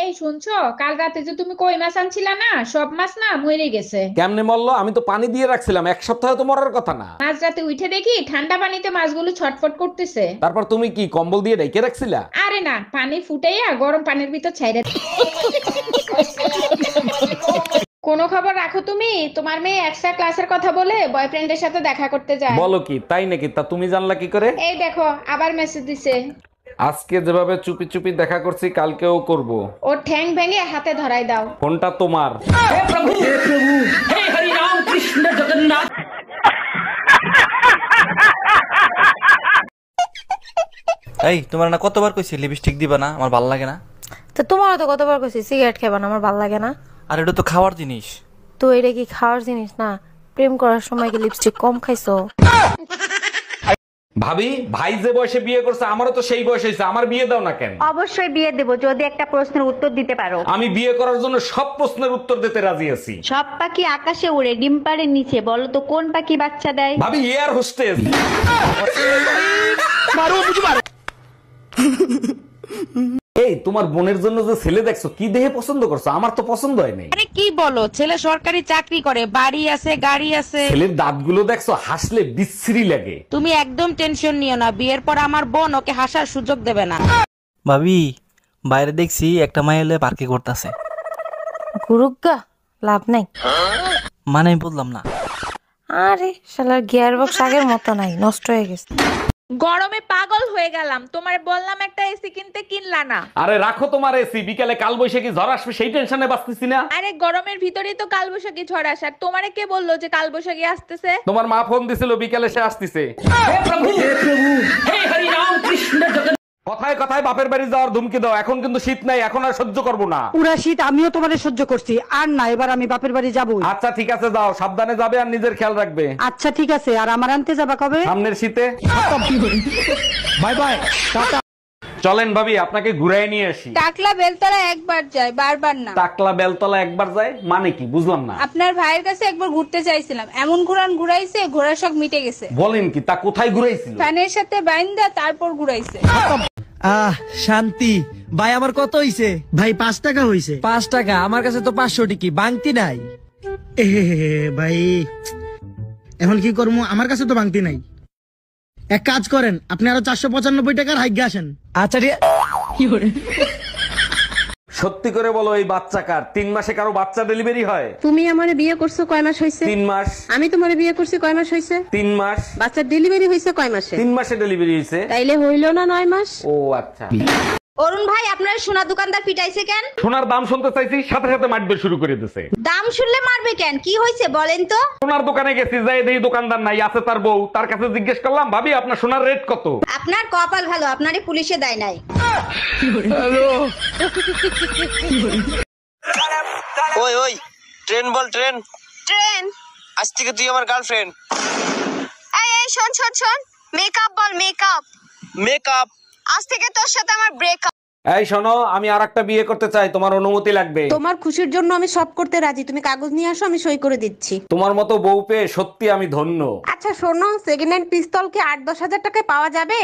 এই শুনছো, কাল রাতে যে তুমি কই মাছ আনছিলা না, সব মাছ না মরে গেছে। কেমনে মরলো? আমি তো পানি দিয়ে রাখছিলাম, এক সপ্তাহ তো মরার কথা না। মাঝ রাতে উঠে দেখি ঠান্ডা পানিতে মাছগুলো ছটফট করতেছে। তারপর তুমি কি কম্বল দিয়ে ঢেকে রাখছিলা? আরে না, পানি ফুটাইয়া গরম পানির ভিতর ছাইড়া কোনো খবর রাখো তুমি? তোমার মেয়ে এক্সট্রা ক্লাসের কথা বলে বয়ফ্রেন্ডের সাথে দেখা করতে যায়। বলো কি, তাই নাকি? তা তুমি জানলা কি করে? এই দেখো আবার মেসেজ দিছে। আজকে যেভাবে চুপি চুপি দেখা করছি, কালকেও করব। ওর ঠ্যাং ভেঙে হাতে ধরাই দাও। ফোনটা তোমার। এই তোমার না কতবার কইছি লিপস্টিক দিবা না, আমার ভালো লাগে না। তো তোমারও তো কতবার কইছি সিগারেট খাবা না, আমার ভাল লাগে না। আর এটা তো খাওয়ার জিনিস। তো এটা কি খাওয়ার জিনিস না? প্রেম করার সময় কি লিপস্টিক কম খাইছো? ভাবি, ভাই যে বয়সে বিয়ে করছে আমারও তো সেই বয়স হয়েছে, আমার বিয়ে দাও না কেন? অবশ্যই বিয়ে দেব যদি একটা প্রশ্নের উত্তর দিতে পারো। আমি বিয়ে করার জন্য সব প্রশ্নের উত্তর দিতে রাজি আছি। সব পাখি আকাশে উড়ে, ডিম পাড়ের নিচে, বলো তো কোন পাখি বাচ্চা দেয়? ভাবি, এয়ার হোস্টেস। এই তোমার বোনের জন্য যে ছেলে দেখছো, কি দেখে পছন্দ করছো? আমার তো পছন্দ হয় নাই। আরে কি বলো, ছেলে সরকারি চাকরি করে, বাড়ি আছে, গাড়ি আছে। ছেলের দাঁতগুলো দেখছো, হাসলে বিশ্রী লাগে। তুমি একদম টেনশন নিও না, বিয়ের পর আমার বোন ওকে হাসার সুযোগ দেবে না। ভাবি, বাইরে দেখছি একটা মাই এলে পার্কে করতেছে। গুরুগা লাভ নাই। মানে আমি বললাম না। আরে শালার গিয়ার বক্স আগের মতো নাই, নষ্ট হয়ে গেছে। গরমে পাগল হয়ে গেলাম, তোমার বললাম একটা এসি কিনতে, কিনলা না। আরে রাখো তোমার এসি, বিকালে কাল বৈশাখী ঝড় আসবে সেই টেনশনে বাঁচতেছি না। আরে গরমের ভিতরেই তো কালবৈশাখী ঝড় আসার, তোমারে কে বললো যে কালবৈশাখী আসতেছে? তোমার মা ফোন দিছিল বিকালে সে আসতেছে। কথায় কথায় বাপের বাড়ি যাওয়ার ধুমকি দাও, এখন কিন্তু শীত নাই, এখন আর সহ্য করবো না। পুরা শীত আমিও তোমারে সহ্য করছি, আর না এবার আমি বাপের বাড়ি যাবো। আচ্ছা ঠিক আছে, যাও, সাবধানে যাবে আর নিজের খেয়াল রাখবে। আচ্ছা ঠিক আছে, আর আমার আনতে যাবা কবে? সামনের শীতে। Bye bye, tata. চলেন ভাবি, আপনাকে ঘুরাই নিয়ে আসি। টাকলা বেলতলা একবার যায়, বারবার না। টাকলা বেলতলা একবার যায় মানে কি, বুঝলাম না। আপনার ভাইয়ের কাছে একবার ঘুরতে চাইছিলাম, এমন ঘুরাইছে ঘোড়ার শখ মিটে গেছে। বলেন কি, তা কোথায় ঘুরাইছিল? ফ্যানের সাথে বাইন্দা তারপর ঘুরাইছে। শান্তি ভাই, আমার কত হইছে ভাই? 5 টাকা হইছে। 5 টাকা? আমার কাছে তো 500 টিকি বাংতি নাই। ভাই এখন কি করবো, আমার কাছে তো বাংতি নাই। এক কাজ করেন, আপনি আরো 495 টাকার হাইগে আসেন। আচ্ছা ঠিক। সত্যি করে বলো, এই বাচ্চা কার? 3 মাসে কারো বাচ্চা ডেলিভারি হয়? তুমি আমারে বিয়ে করছো কয় মাস হইছে? 3 মাস। আমি তোমারে বিয়ে করছি কয় মাস হইছে? 3 মাস। বাচ্চার ডেলিভারি হইছে কয় মাসে? 3 মাসে ডেলিভারি হয়েছে। তাইলে হইলো না 9 মাস? ও আচ্ছা। অরুণ ভাই, আপনার সোনা দোকানদার পিটাইছে কেন? সোনার দাম শুনতে চাইছি, সাথে সাথে মারবে শুরু করে দিছে। দাম শুনলে মারবে কেন? কি হয়েছে বলেন তো? সোনার দোকানে গেছি, যাই দেখি দোকানদার নাই, আছে তার বউ। তার কাছে জিজ্ঞেস করলাম, ভাবি আপনার সোনার রেট কত? আপনার কপাল ভালো, আপনারই পুলিশে দেয় নাই। ওই ওই, ট্রেন বল, ট্রেন। ট্রেন? আজ থেকে তুই আমার গার্লফ্রেন্ড। এই এই শোন শোন শোন, মেকআপ বল, মেকআপ। মেকআপ? আজ থেকে তোর সাথে আমার ব্রেকআপ। এই শোনো, আমি আরেকটা বিয়ে করতে চাই, তোমার অনুমতি লাগবে। তোমার খুশির জন্য আমি সব করতে রাজি, তুমি কাগজ নিয়ে আসো, আমি সই করে দিচ্ছি। তোমার মতো বউ পেয়ে সত্যি আমি ধন্য। আচ্ছা শোনো, সেকেন্ড হ্যান্ড পিস্তল কি 8-10 হাজার টাকায় পাওয়া যাবে?